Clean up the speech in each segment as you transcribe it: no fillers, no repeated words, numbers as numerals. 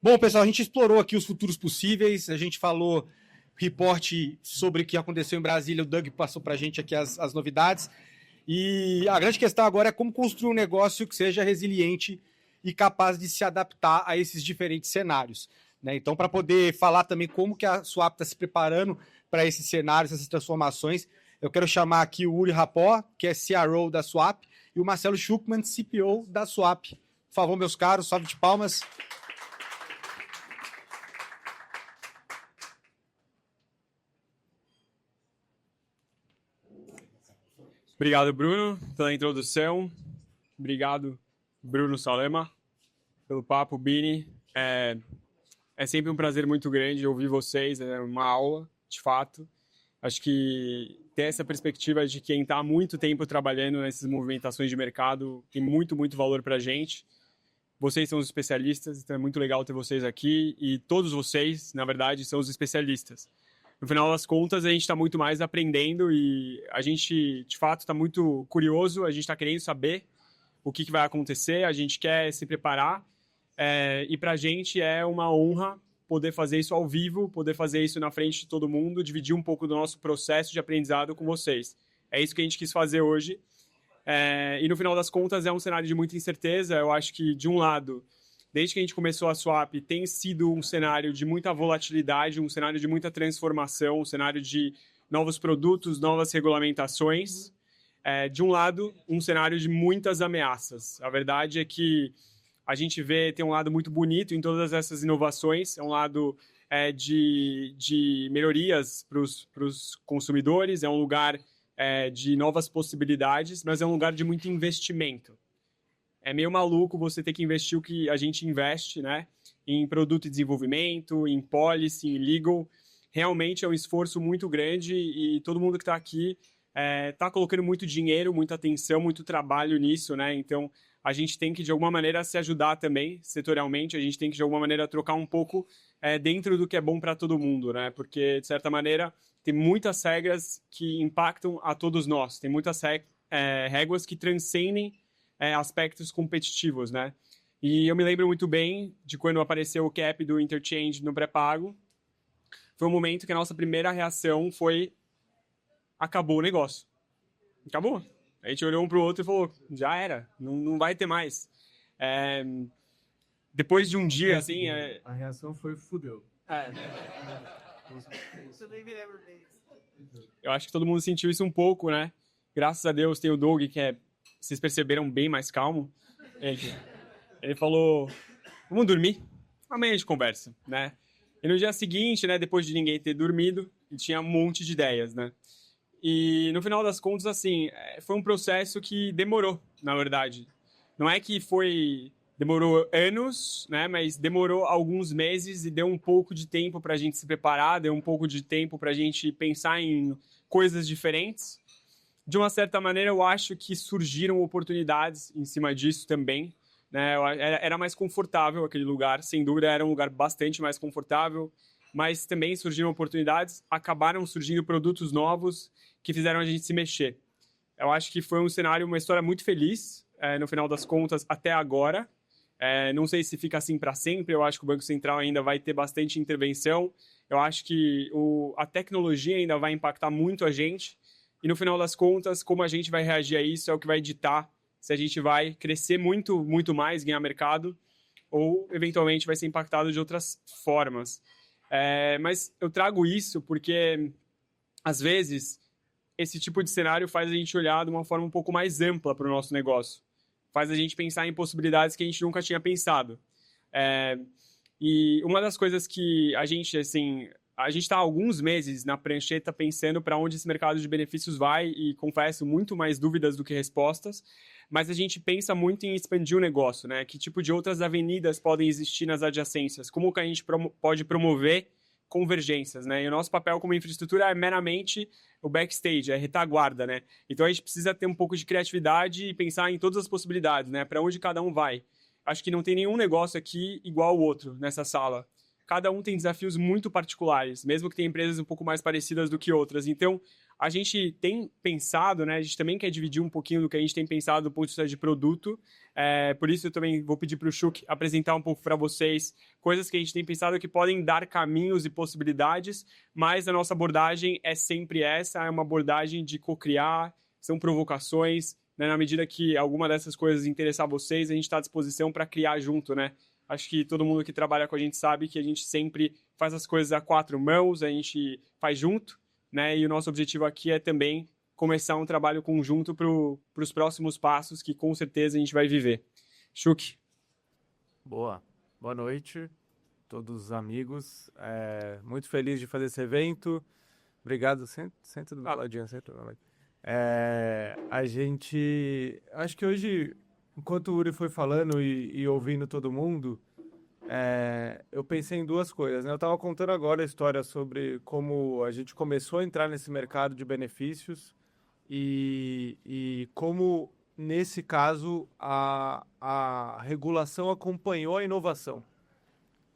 Bom, pessoal, a gente explorou aqui os futuros possíveis, a gente falou reporte sobre o que aconteceu em Brasília, o Doug passou para a gente aqui as novidades, e a grande questão agora é como construir um negócio que seja resiliente e capaz de se adaptar a esses diferentes cenários. Né? Então, para poder falar também como que a Swap está se preparando para esses cenários, essas transformações, eu quero chamar aqui o Uri Rapó, que é CRO da Swap, e o Marcelo Schuckman, CPO da Swap. Por favor, meus caros, salve de palmas. Obrigado, Bruno, pela introdução. Obrigado, Bruno Salema, pelo papo, Bini. É sempre um prazer muito grande ouvir vocês, é uma aula, de fato. Acho que ter essa perspectiva de quem está há muito tempo trabalhando nessas movimentações de mercado tem muito, muito valor para a gente. Vocês são os especialistas, então é muito legal ter vocês aqui e todos vocês, na verdade, são os especialistas. No final das contas, a gente está muito mais aprendendo e a gente, de fato, está muito curioso, a gente está querendo saber o que vai acontecer, a gente quer se preparar e para a gente é uma honra poder fazer isso ao vivo, poder fazer isso na frente de todo mundo, dividir um pouco do nosso processo de aprendizado com vocês. É isso que a gente quis fazer hoje. E no final das contas é um cenário de muita incerteza. Eu acho que, de um lado, desde que a gente começou a Swap, tem sido um cenário de muita volatilidade, um cenário de muita transformação, um cenário de novos produtos, novas regulamentações. De um lado, um cenário de muitas ameaças. A verdade é que a gente tem um lado muito bonito em todas essas inovações, é um lado de melhorias para os consumidores, é um lugar de novas possibilidades, mas é um lugar de muito investimento. É meio maluco você ter que investir o que a gente investe, né? Em produto e desenvolvimento, em policy, em legal. Realmente é um esforço muito grande e todo mundo que está aqui está colocando muito dinheiro, muita atenção, muito trabalho nisso, né? Então, a gente tem que, de alguma maneira, se ajudar também, setorialmente. A gente tem que, de alguma maneira, trocar um pouco dentro do que é bom para todo mundo, né? Porque, de certa maneira, tem muitas regras que impactam a todos nós. Tem muitas regras que transcendem aspectos competitivos, né? E eu me lembro muito bem de quando apareceu o cap do interchange no pré-pago. Foi um momento que a nossa primeira reação foi: acabou o negócio. Acabou. A gente olhou um para o outro e falou: já era, não vai ter mais. Depois de um dia, assim... A reação foi: fudeu. Eu acho que todo mundo sentiu isso um pouco, né? Graças a Deus tem o Doug, que vocês perceberam, bem mais calmo. Ele falou: vamos dormir, amanhã a gente conversa, né? E no dia seguinte, né, depois de ninguém ter dormido, tinha um monte de ideias, né? E no final das contas, assim, foi um processo que demorou, na verdade. Não é que demorou anos, né? Mas demorou alguns meses e deu um pouco de tempo para a gente se preparar, deu um pouco de tempo para a gente pensar em coisas diferentes. De uma certa maneira, eu acho que surgiram oportunidades em cima disso também, né? Era mais confortável aquele lugar, sem dúvida era um lugar bastante mais confortável, mas também surgiram oportunidades, acabaram surgindo produtos novos que fizeram a gente se mexer. Eu acho que foi um cenário, uma história muito feliz, no final das contas, até agora. Não sei se fica assim para sempre, eu acho que o Banco Central ainda vai ter bastante intervenção, eu acho que a tecnologia ainda vai impactar muito a gente, e no final das contas, como a gente vai reagir a isso é o que vai ditar se a gente vai crescer muito, muito mais, ganhar mercado, ou eventualmente vai ser impactado de outras formas. Mas eu trago isso porque, às vezes, esse tipo de cenário faz a gente olhar de uma forma um pouco mais ampla para o nosso negócio. Faz a gente pensar em possibilidades que a gente nunca tinha pensado. E uma das coisas que a gente está há alguns meses na prancheta pensando para onde esse mercado de benefícios vai e, confesso, muito mais dúvidas do que respostas, mas a gente pensa muito em expandir o negócio, né? Que tipo de outras avenidas podem existir nas adjacências? Como que a gente pode promover convergências, né? E o nosso papel como infraestrutura é meramente o backstage, é retaguarda, né? Então a gente precisa ter um pouco de criatividade e pensar em todas as possibilidades, né? Para onde cada um vai. Acho que não tem nenhum negócio aqui igual ao outro nessa sala. Cada um tem desafios muito particulares, mesmo que tenha empresas um pouco mais parecidas do que outras. Então, a gente tem pensado, né? A gente também quer dividir um pouquinho do que a gente tem pensado do ponto de vista de produto. Por isso eu também vou pedir para o Shuk apresentar um pouco para vocês coisas que a gente tem pensado que podem dar caminhos e possibilidades, mas a nossa abordagem é sempre essa, é uma abordagem de co-criar, são provocações, né? Na medida que alguma dessas coisas interessar vocês, a gente está à disposição para criar junto, né? Acho que todo mundo que trabalha com a gente sabe que a gente sempre faz as coisas a quatro mãos, a gente faz junto, né? E o nosso objetivo aqui é também começar um trabalho conjunto para os próximos passos que com certeza a gente vai viver. Shuk. Boa noite, todos os amigos. Muito feliz de fazer esse evento. Obrigado. Senta do meu ladinho, senta do meu ladinho. Acho que hoje, enquanto o Uri foi falando e ouvindo todo mundo, eu pensei em duas coisas, né? Eu estava contando agora a história sobre como a gente começou a entrar nesse mercado de benefícios e como, nesse caso, a regulação acompanhou a inovação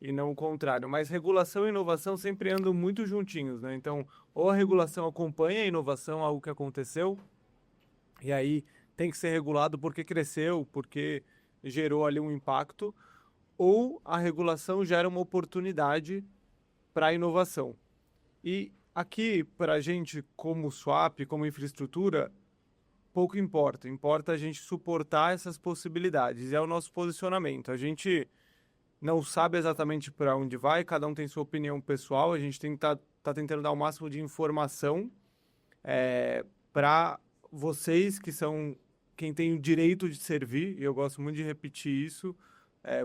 e não o contrário. Mas regulação e inovação sempre andam muito juntinhos, né? Então, ou a regulação acompanha a inovação, algo que aconteceu, e aí tem que ser regulado porque cresceu, porque gerou ali um impacto, ou a regulação gera uma oportunidade para a inovação. E aqui, para a gente, como swap, como infraestrutura, pouco importa. Importa a gente suportar essas possibilidades. E é o nosso posicionamento. A gente não sabe exatamente para onde vai, cada um tem sua opinião pessoal, a gente tem que tá tentando dar o máximo de informação para vocês que são quem tem o direito de servir, e eu gosto muito de repetir isso.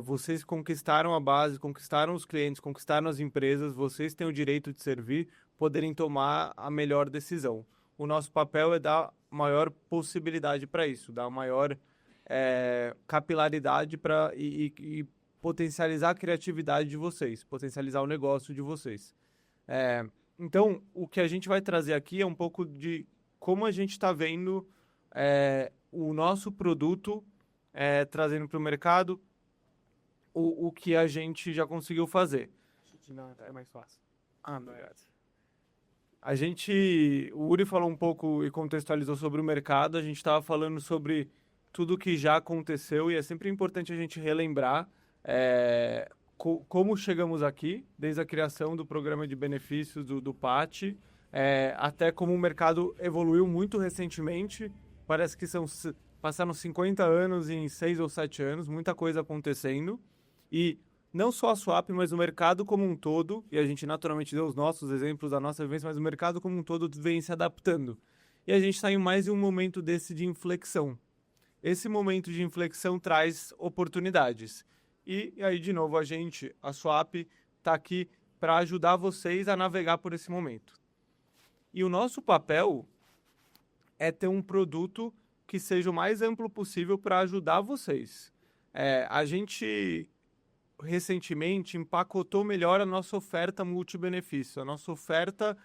Vocês conquistaram a base, conquistaram os clientes, conquistaram as empresas, vocês têm o direito de servir, poderem tomar a melhor decisão. O nosso papel é dar maior possibilidade para isso, dar maior capilaridade e potencializar a criatividade de vocês, potencializar o negócio de vocês. Então, o que a gente vai trazer aqui é um pouco de como a gente está vendo o nosso produto trazendo para o mercado o que a gente já conseguiu fazer. Não, é mais fácil. Obrigado. O Uri falou um pouco e contextualizou sobre o mercado, a gente estava falando sobre tudo que já aconteceu e é sempre importante a gente relembrar como chegamos aqui, desde a criação do programa de benefícios do PAT, até como o mercado evoluiu muito recentemente. Parece que passaram 50 anos em 6 ou 7 anos, muita coisa acontecendo. E não só a Swap, mas o mercado como um todo, e a gente naturalmente deu os nossos exemplos da nossa vivência, mas o mercado como um todo vem se adaptando. E a gente está em mais um momento desse de inflexão. Esse momento de inflexão traz oportunidades. E aí, de novo, a Swap, está aqui para ajudar vocês a navegar por esse momento. E o nosso papel é ter um produto que seja o mais amplo possível para ajudar vocês. A gente recentemente empacotou melhor a nossa oferta multibenefício, a nossa oferta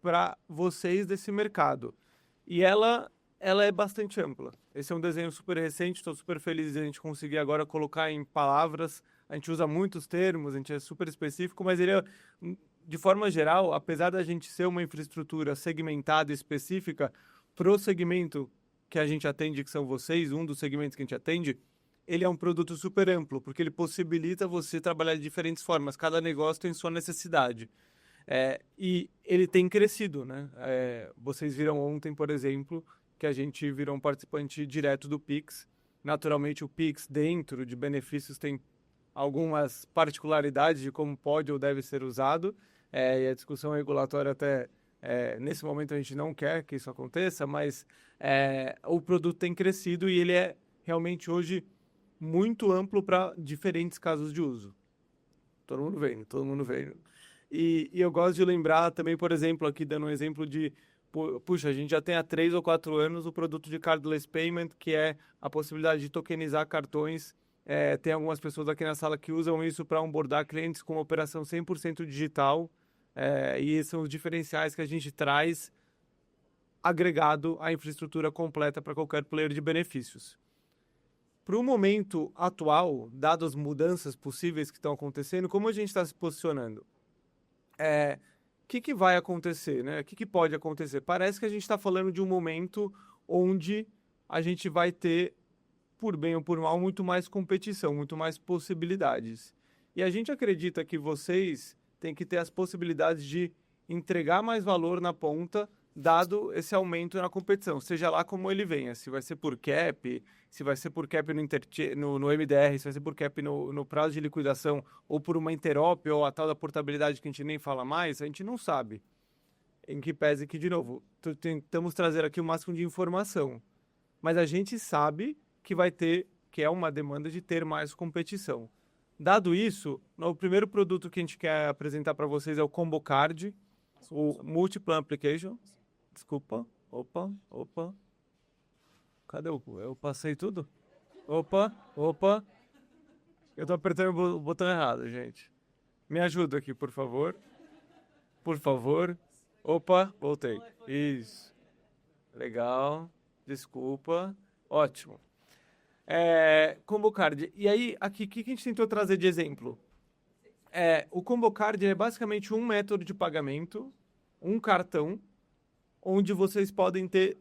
para vocês desse mercado. E ela é bastante ampla. Esse é um desenho super recente, estou super feliz de a gente conseguir agora colocar em palavras. A gente usa muitos termos, a gente é super específico, mas ele de forma geral, apesar da gente ser uma infraestrutura segmentada e específica, para o segmento que a gente atende, que são vocês, um dos segmentos que a gente atende, ele é um produto super amplo, porque ele possibilita você trabalhar de diferentes formas. Cada negócio tem sua necessidade. E ele tem crescido, né? Vocês viram ontem, por exemplo, que a gente virou um participante direto do Pix. Naturalmente, o Pix, dentro de benefícios, tem algumas particularidades de como pode ou deve ser usado. E a discussão regulatória até... nesse momento a gente não quer que isso aconteça, mas o produto tem crescido e ele é realmente hoje muito amplo para diferentes casos de uso. Todo mundo vendo. E eu gosto de lembrar também, por exemplo, aqui dando um exemplo de, puxa, a gente já tem há 3 ou 4 anos o produto de Cardless Payment, que é a possibilidade de tokenizar cartões. Tem algumas pessoas aqui na sala que usam isso para onboardar clientes com uma operação 100% digital. E esses são os diferenciais que a gente traz agregado à infraestrutura completa para qualquer player de benefícios. Para o momento atual, dadas as mudanças possíveis que estão acontecendo, como a gente está se posicionando? que vai acontecer, né? O que pode acontecer? Parece que a gente está falando de um momento onde a gente vai ter, por bem ou por mal, muito mais competição, muito mais possibilidades. E a gente acredita que vocês têm que ter as possibilidades de entregar mais valor na ponta, dado esse aumento na competição, seja lá como ele venha, se vai ser por cap, se vai ser por cap no MDR, se vai ser por cap no prazo de liquidação, ou por uma interop, ou a tal da portabilidade que a gente nem fala mais, a gente não sabe. Em que pese que, de novo, tentamos trazer aqui o máximo de informação. Mas a gente sabe que vai ter, que é uma demanda de ter mais competição. Dado isso, o primeiro produto que a gente quer apresentar para vocês é o Combo Card, o Multiple Application. Desculpa. Opa. Cadê eu passei tudo? Opa. Eu tô apertando o botão errado, gente. Me ajuda aqui, por favor. Por favor. Opa, voltei. Isso. Legal. Desculpa. Ótimo. Combo Card. E aí, aqui, o que a gente tentou trazer de exemplo? O Combo Card é basicamente um método de pagamento, um cartão, onde vocês podem ter...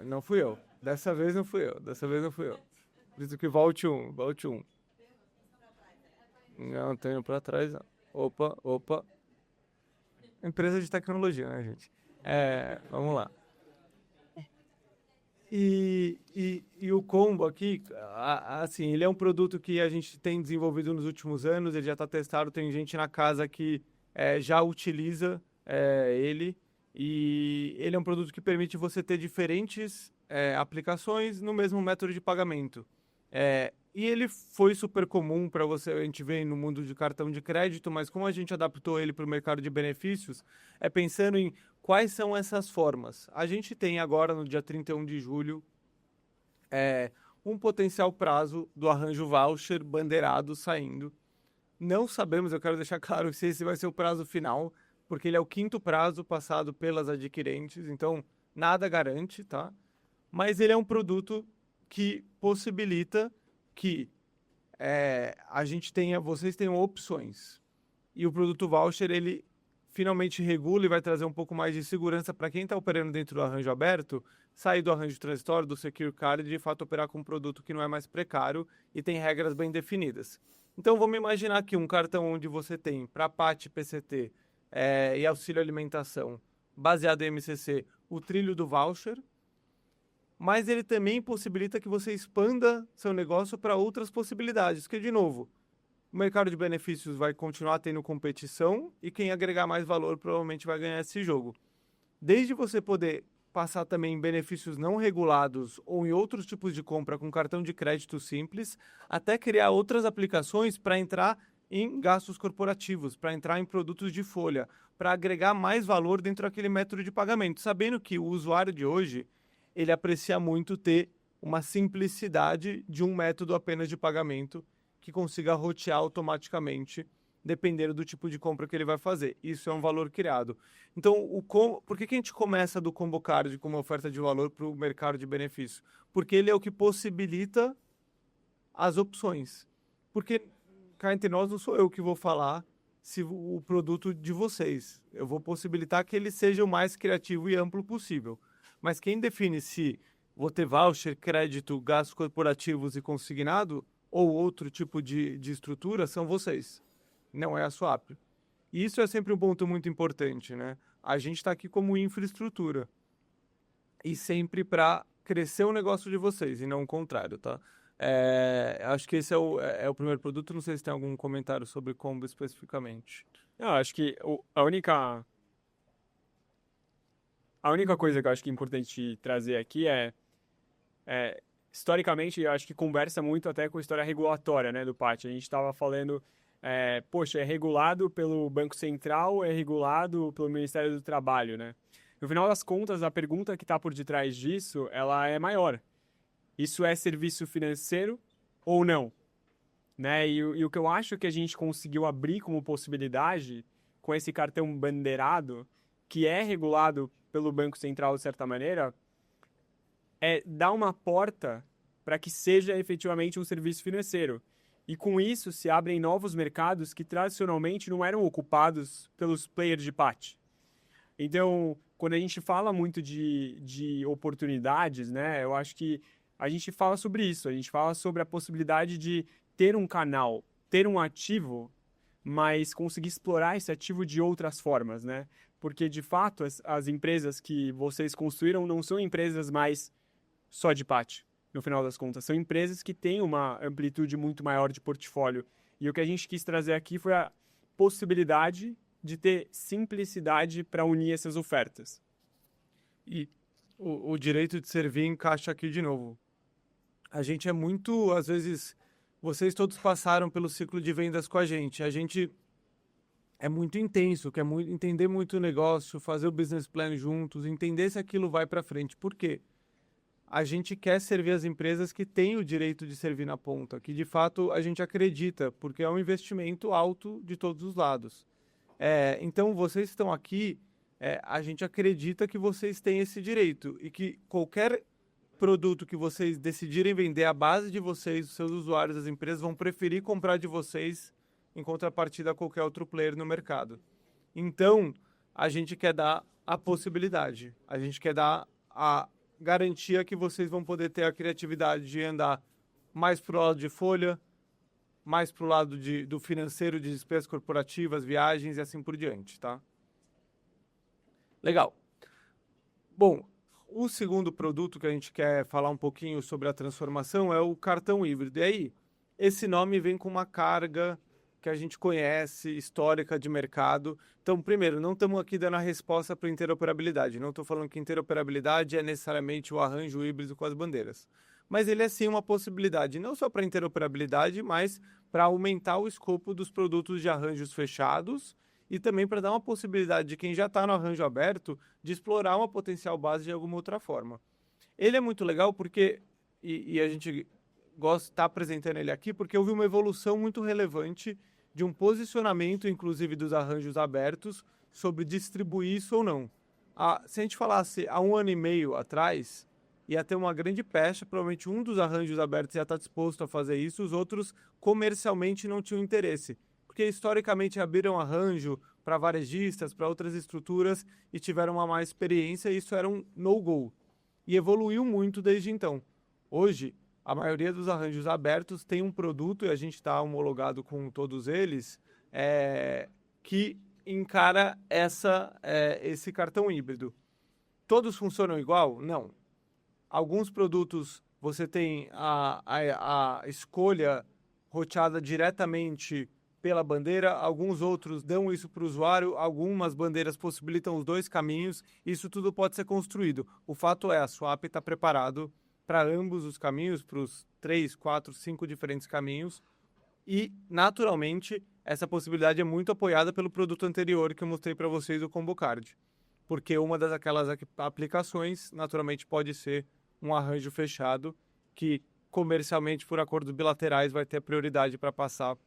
Não fui eu. Dessa vez não fui eu. Por isso que volte um. Não, tô indo pra trás. Não. Opa. Empresa de tecnologia, né, gente? Vamos lá. E o Combo aqui, assim, ele é um produto que a gente tem desenvolvido nos últimos anos, ele já está testado, tem gente na casa que já utiliza ele, e ele é um produto que permite você ter diferentes aplicações no mesmo método de pagamento. E ele foi super comum para você, a gente vê no mundo de cartão de crédito, mas como a gente adaptou ele para o mercado de benefícios, pensando em quais são essas formas. A gente tem agora, no dia 31 de julho, um potencial prazo do arranjo voucher bandeirado saindo. Não sabemos, eu quero deixar claro se esse vai ser o prazo final, porque ele é o 5º prazo passado pelas adquirentes, então nada garante, tá? Mas ele é um produto que possibilita que vocês tenham opções. E o produto voucher, ele finalmente regula e vai trazer um pouco mais de segurança para quem está operando dentro do arranjo aberto, sair do arranjo transitório, do Secure Card, e de fato operar com um produto que não é mais precário e tem regras bem definidas. Então vamos imaginar aqui um cartão onde você tem para PAT, PCT e auxílio alimentação, baseado em MCC, o trilho do voucher, mas ele também possibilita que você expanda seu negócio para outras possibilidades, que, de novo, o mercado de benefícios vai continuar tendo competição e quem agregar mais valor provavelmente vai ganhar esse jogo. Desde você poder passar também em benefícios não regulados ou em outros tipos de compra com cartão de crédito simples, até criar outras aplicações para entrar em gastos corporativos, para entrar em produtos de folha, para agregar mais valor dentro daquele método de pagamento, sabendo que o usuário de hoje ele aprecia muito ter uma simplicidade de um método apenas de pagamento que consiga rotear automaticamente, dependendo do tipo de compra que ele vai fazer. Isso é um valor criado. Então, por que a gente começa do Combo Card como oferta de valor para o mercado de benefício? Porque ele é o que possibilita as opções. Porque, cá entre nós, não sou eu que vou falar se o produto de vocês. Eu vou possibilitar que ele seja o mais criativo e amplo possível. Mas quem define se vou ter voucher, crédito, gastos corporativos e consignado ou outro tipo de estrutura são vocês, não é a Swap. E isso é sempre um ponto muito importante, né? A gente está aqui como infraestrutura e sempre para crescer o negócio de vocês e não o contrário, tá? Acho que esse é o primeiro produto. Não sei se tem algum comentário sobre Combo especificamente. Acho que a única coisa que eu acho que é importante trazer aqui historicamente, eu acho que conversa muito até com a história regulatória, né, do PAT. A gente estava falando, é regulado pelo Banco Central, é regulado pelo Ministério do Trabalho, né? No final das contas, a pergunta que está por detrás disso, ela é maior. Isso é serviço financeiro ou não? Né? E o que eu acho que a gente conseguiu abrir como possibilidade com esse cartão bandeirado, que é regulado pelo Banco Central de certa maneira, é dar uma porta para que seja efetivamente um serviço financeiro. E com isso se abrem novos mercados que tradicionalmente não eram ocupados pelos players de PAT, Então, quando a gente fala muito de oportunidades, né, eu acho que a gente fala sobre isso, a gente fala sobre a possibilidade de ter um canal, ter um ativo, mas conseguir explorar esse ativo de outras formas, né? Porque, de fato, as empresas que vocês construíram não são empresas mais só de pátio, no final das contas. São empresas que têm uma amplitude muito maior de portfólio. E o que a gente quis trazer aqui foi a possibilidade de ter simplicidade para unir essas ofertas. E o direito de servir encaixa aqui de novo. A gente é muito, às vezes, vocês todos passaram pelo ciclo de vendas com a gente. A gente é muito intenso, quer entender muito o negócio, fazer o business plan juntos, entender se aquilo vai para frente. Por quê? A gente quer servir as empresas que têm o direito de servir na ponta, que de fato a gente acredita, porque é um investimento alto de todos os lados. Então, vocês estão aqui, a gente acredita que vocês têm esse direito e que qualquer produto que vocês decidirem vender, a base de vocês, os seus usuários, as empresas vão preferir comprar de vocês em contrapartida a qualquer outro player no mercado. Então, a gente quer dar a possibilidade, a gente quer dar a garantia que vocês vão poder ter a criatividade de andar mais para o lado de folha, mais para o lado do financeiro, de despesas corporativas, viagens e assim por diante, tá? Legal. Bom, o segundo produto que a gente quer falar um pouquinho sobre a transformação é o cartão híbrido. E aí, esse nome vem com uma carga que a gente conhece, histórica de mercado. Então, primeiro, não estamos aqui dando a resposta para interoperabilidade. Não estou falando que interoperabilidade é necessariamente o arranjo híbrido com as bandeiras. Mas ele é sim uma possibilidade, não só para interoperabilidade, mas para aumentar o escopo dos produtos de arranjos fechados e também para dar uma possibilidade de quem já está no arranjo aberto de explorar uma potencial base de alguma outra forma. Ele é muito legal porque, e a gente gosta de estar apresentando ele aqui, porque eu vi uma evolução muito relevante de um posicionamento, inclusive dos arranjos abertos, sobre distribuir isso ou não. Se a gente falasse há 1 ano e meio atrás, ia ter uma grande pecha, provavelmente um dos arranjos abertos ia estar disposto a fazer isso, os outros comercialmente não tinham interesse, porque historicamente abriram arranjo para varejistas, para outras estruturas e tiveram uma má experiência e isso era um no-go. E evoluiu muito desde então. Hoje, a maioria dos arranjos abertos tem um produto, e a gente está homologado com todos eles, que encara esse cartão híbrido. Todos funcionam igual? Não. Alguns produtos você tem a escolha roteada diretamente pela bandeira, alguns outros dão isso para o usuário, algumas bandeiras possibilitam os dois caminhos, isso tudo pode ser construído. O fato é, a Swap está preparado para ambos os caminhos, para os 3, 4, 5 diferentes caminhos, e, naturalmente, essa possibilidade é muito apoiada pelo produto anterior que eu mostrei para vocês, o Combo Card, porque uma daquelas aplicações, naturalmente, pode ser um arranjo fechado, que, comercialmente, por acordos bilaterais, vai ter prioridade para passar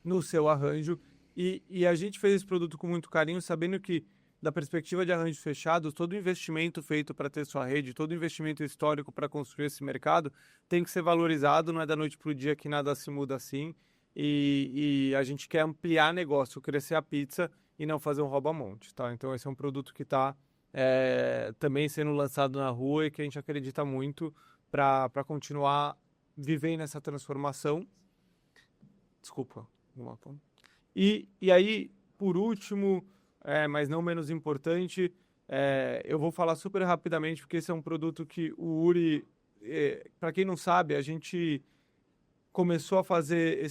no seu arranjo, e a gente fez esse produto com muito carinho, sabendo que, da perspectiva de arranjos fechados, todo investimento feito para ter sua rede, todo investimento histórico para construir esse mercado tem que ser valorizado, não é da noite para o dia que nada se muda assim, e a gente quer ampliar negócio, crescer a pizza e não fazer um rouba-monte, tá? Então esse é um produto que está também sendo lançado na rua e que a gente acredita muito para continuar vivendo essa transformação. Desculpa. E aí, por último, mas não menos importante, eu vou falar super rapidamente, porque esse é um produto que o Uri, para quem não sabe, a gente começou a fazer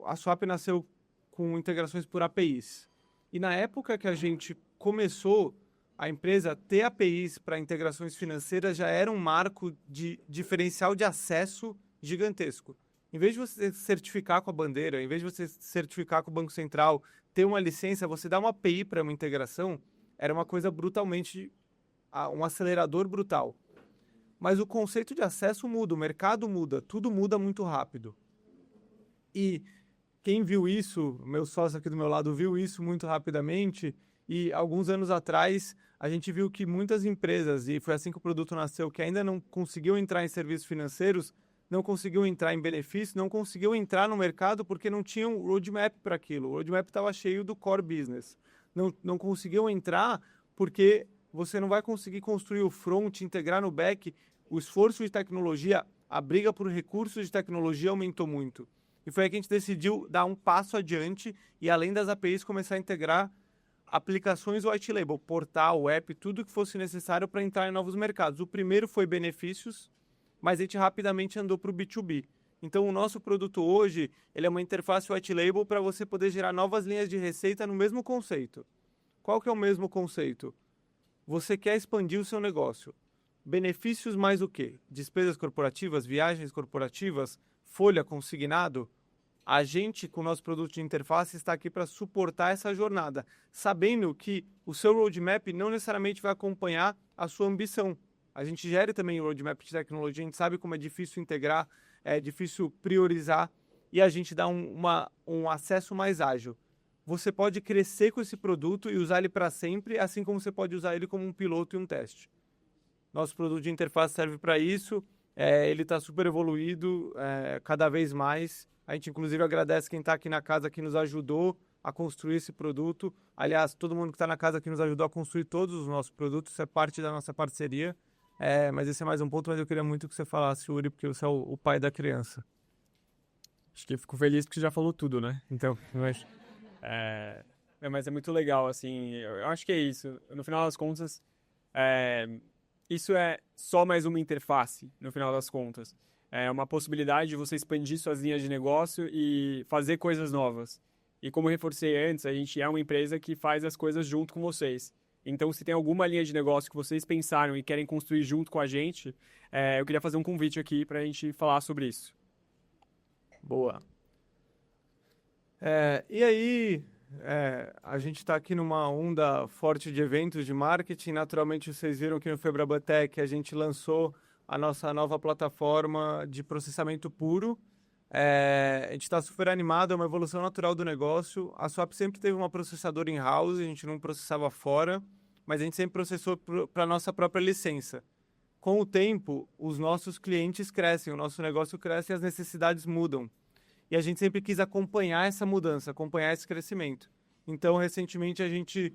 a Swap nasceu com integrações por APIs. E na época que a gente começou a empresa ter APIs para integrações financeiras já era um marco de diferencial de acesso gigantesco. Em vez de você certificar com a bandeira, em vez de você certificar com o Banco Central, ter uma licença, você dá uma API para uma integração, era uma coisa brutalmente, um acelerador brutal. Mas o conceito de acesso muda, o mercado muda, tudo muda muito rápido. E quem viu isso, meu sócio aqui do meu lado viu isso muito rapidamente, e alguns anos atrás a gente viu que muitas empresas, e foi assim que o produto nasceu, que ainda não conseguiu entrar em serviços financeiros, não conseguiu entrar em benefícios, não conseguiu entrar no mercado porque não tinha um roadmap para aquilo. O roadmap estava cheio do core business. Não conseguiu entrar porque você não vai conseguir construir o front, integrar no back. O esforço de tecnologia, a briga por recursos de tecnologia aumentou muito. E foi aí que a gente decidiu dar um passo adiante e, além das APIs, começar a integrar aplicações white label, portal, app, tudo que fosse necessário para entrar em novos mercados. O primeiro foi benefícios, mas a gente rapidamente andou para o B2B. Então, o nosso produto hoje, ele é uma interface white label para você poder gerar novas linhas de receita no mesmo conceito. Qual que é o mesmo conceito? Você quer expandir o seu negócio. Benefícios mais o quê? Despesas corporativas, viagens corporativas, folha, consignado. A gente, com o nosso produto de interface, está aqui para suportar essa jornada, sabendo que o seu roadmap não necessariamente vai acompanhar a sua ambição. A gente gera também o roadmap de tecnologia, a gente sabe como é difícil integrar, é difícil priorizar, e a gente dá um acesso mais ágil. Você pode crescer com esse produto e usar ele para sempre, assim como você pode usar ele como um piloto e um teste. Nosso produto de interface serve para isso, ele está super evoluído, cada vez mais. A gente, inclusive, agradece quem está aqui na casa que nos ajudou a construir esse produto. Aliás, todo mundo que está na casa que nos ajudou a construir todos os nossos produtos, isso é parte da nossa parceria. Mas esse é mais um ponto, mas eu queria muito que você falasse, Uri, porque você é o pai da criança. Acho que eu fico feliz porque você já falou tudo, né? Então, mas é muito legal, assim, eu acho que é isso. No final das contas, isso é só mais uma interface, no final das contas. É uma possibilidade de você expandir suas linhas de negócio e fazer coisas novas. E como eu reforcei antes, a gente é uma empresa que faz as coisas junto com vocês. Então, se tem alguma linha de negócio que vocês pensaram e querem construir junto com a gente, eu queria fazer um convite aqui para a gente falar sobre isso. Boa. E aí, a gente está aqui numa onda forte de eventos de marketing. Naturalmente, vocês viram que no Febrabatech a gente lançou a nossa nova plataforma de processamento puro. A gente está super animado, é uma evolução natural do negócio. A Swap sempre teve uma processadora in-house, a gente não processava fora, mas a gente sempre processou para a nossa própria licença. Com o tempo, os nossos clientes crescem, o nosso negócio cresce e as necessidades mudam. E a gente sempre quis acompanhar essa mudança, acompanhar esse crescimento. Então, recentemente, a gente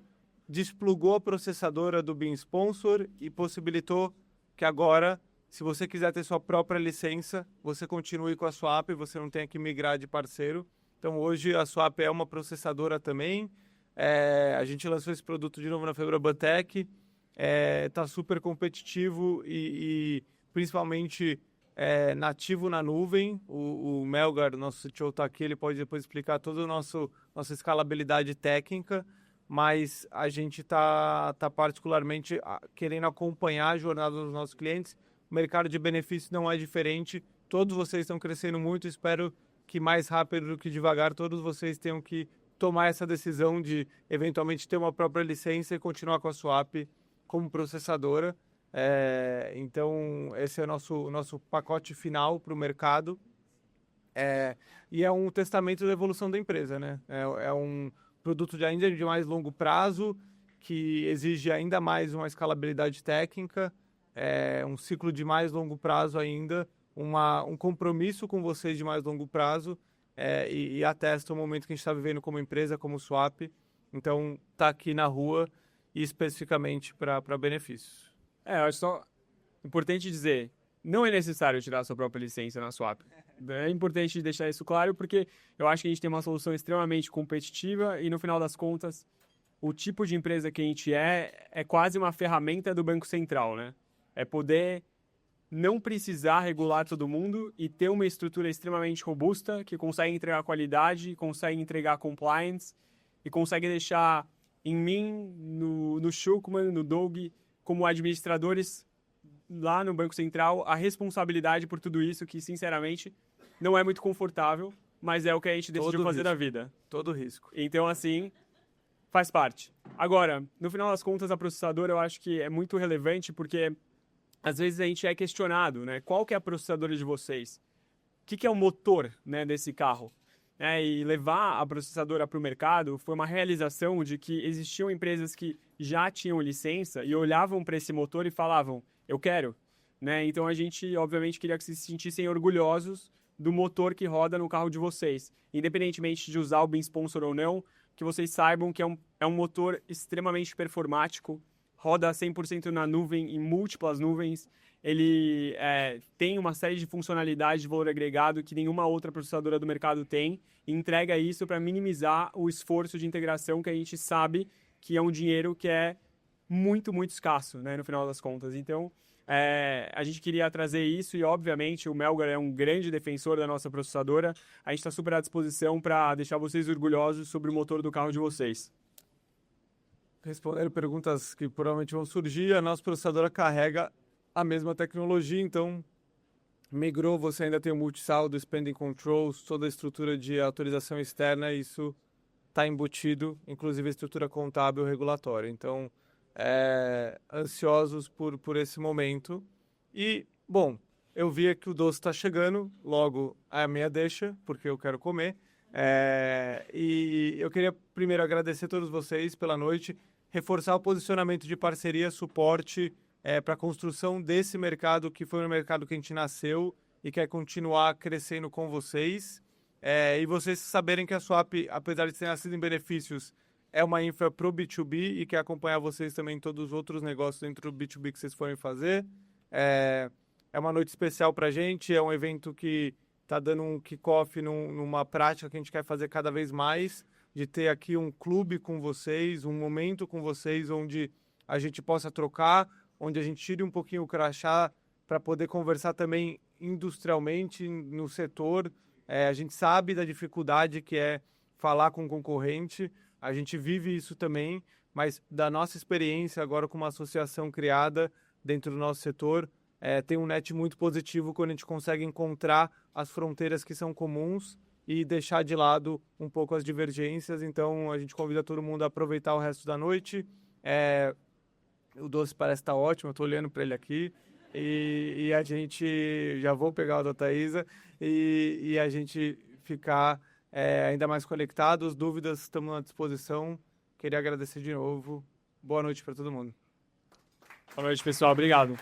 desplugou a processadora do Beam Sponsor e possibilitou que agora, se você quiser ter sua própria licença, você continue com a Swap, você não tenha que migrar de parceiro. Então, hoje, a Swap é uma processadora também. A gente lançou esse produto de novo na Febrabatech. Está super competitivo e principalmente nativo na nuvem. O Melgar, nosso CTO, está aqui, ele pode depois explicar toda a nossa escalabilidade técnica, mas a gente está particularmente querendo acompanhar a jornada dos nossos clientes. O mercado de benefícios não é diferente, todos vocês estão crescendo muito, espero que mais rápido do que devagar, todos vocês tenham que tomar essa decisão de eventualmente ter uma própria licença e continuar com a Swap como processadora. Então, esse é o nosso pacote final para o mercado. E é um testamento da evolução da empresa, né? É um produto ainda de mais longo prazo, que exige ainda mais uma escalabilidade técnica, um ciclo de mais longo prazo ainda, um compromisso com vocês de mais longo prazo, e atesta o momento que a gente está vivendo como empresa, como Swap. Então, está aqui na rua e especificamente para benefícios. Acho só importante dizer, não é necessário tirar a sua própria licença na Swap. É importante deixar isso claro, porque eu acho que a gente tem uma solução extremamente competitiva e, no final das contas, o tipo de empresa que a gente é quase uma ferramenta do Banco Central, né? É poder não precisar regular todo mundo e ter uma estrutura extremamente robusta que consegue entregar qualidade, consegue entregar compliance e consegue deixar em mim, no Shulkman, no Doug, como administradores lá no Banco Central, a responsabilidade por tudo isso que, sinceramente, não é muito confortável, mas é o que a gente decidiu fazer da vida. Todo risco. Então, assim, faz parte. Agora, no final das contas, a processadora eu acho que é muito relevante porque às vezes a gente é questionado, né? Qual que é a processadora de vocês? O que é o motor, né, desse carro? E levar a processadora para o mercado foi uma realização de que existiam empresas que já tinham licença e olhavam para esse motor e falavam, eu quero. Né? Então a gente, obviamente, queria que vocês se sentissem orgulhosos do motor que roda no carro de vocês. Independentemente de usar o Beam Sponsor ou não, que vocês saibam que é um motor extremamente performático roda 100% na nuvem, em múltiplas nuvens. Ele tem uma série de funcionalidades de valor agregado que nenhuma outra processadora do mercado tem, e entrega isso para minimizar o esforço de integração que a gente sabe que é um dinheiro que é muito, muito escasso, né, no final das contas. Então, a gente queria trazer isso e, obviamente, o Melgar é um grande defensor da nossa processadora. A gente está super à disposição para deixar vocês orgulhosos sobre o motor do carro de vocês. Respondendo perguntas que provavelmente vão surgir, a nossa processadora carrega a mesma tecnologia, então migrou, você ainda tem o multisaldo, spending controls, toda a estrutura de autorização externa, isso está embutido, inclusive a estrutura contábil regulatória. Então, ansiosos por esse momento. E, bom, eu vi que o doce está chegando, logo a minha deixa, porque eu quero comer. E eu queria primeiro agradecer a todos vocês pela noite, reforçar o posicionamento de parceria, suporte para a construção desse mercado, que foi um mercado que a gente nasceu e quer continuar crescendo com vocês. E vocês saberem que a Swap, apesar de ter nascido em benefícios, é uma infra pro B2B e quer acompanhar vocês também em todos os outros negócios dentro do B2B que vocês forem fazer. É uma noite especial para a gente, é um evento que está dando um kickoff numa prática que a gente quer fazer cada vez mais, de ter aqui um clube com vocês, um momento com vocês onde a gente possa trocar, onde a gente tire um pouquinho o crachá para poder conversar também industrialmente no setor. A gente sabe da dificuldade que é falar com o concorrente, a gente vive isso também, mas da nossa experiência agora com uma associação criada dentro do nosso setor, tem um net muito positivo quando a gente consegue encontrar as fronteiras que são comuns e deixar de lado um pouco as divergências. Então a gente convida todo mundo a aproveitar o resto da noite. O doce parece estar ótimo, eu estou olhando para ele aqui. E a gente, já vou pegar o da Thaisa, e a gente ficar ainda mais conectados. Dúvidas, estamos à disposição. Queria agradecer de novo. Boa noite para todo mundo. Boa noite, pessoal. Obrigado.